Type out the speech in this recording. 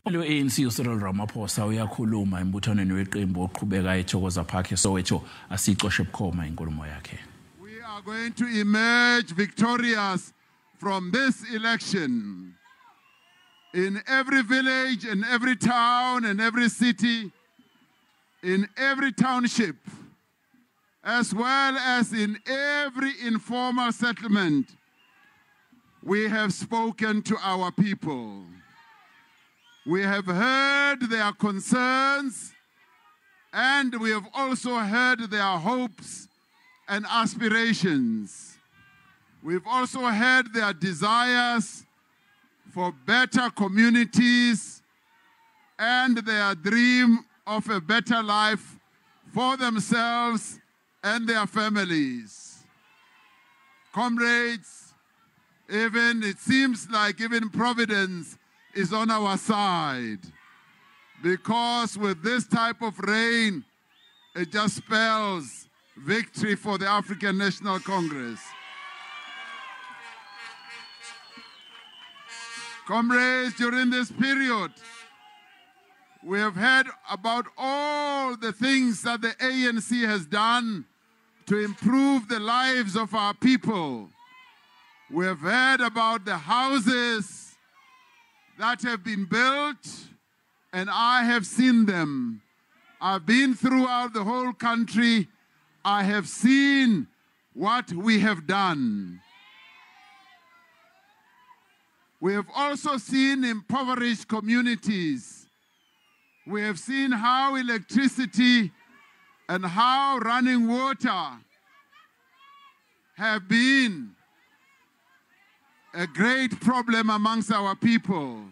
Lo ANC URamaphosa uyakhuluma embuthwaneni weqembu oqhubeka eThokoza Park eSoweto asicoshe bukhoma inkulumo yakhe. We are going to emerge victorious from this election. In every village, in every town, in every city, in every township, as well as in every informal settlement, we have spoken to our people. We have heard their concerns, and we have also heard their hopes and aspirations. We've also heard their desires for better communities and their dream of a better life for themselves and their families. Comrades, it seems like even Providence is on our side, because with this type of rain, it just spells victory for the African National Congress. Comrades, during this period, we have heard about all the things that the ANC has done to improve the lives of our people. We have heard about the houses that have been built, and I have seen them. I've been throughout the whole country. I have seen what we have done. We have also seen impoverished communities. We have seen how electricity and how running water have been a great problem amongst our people.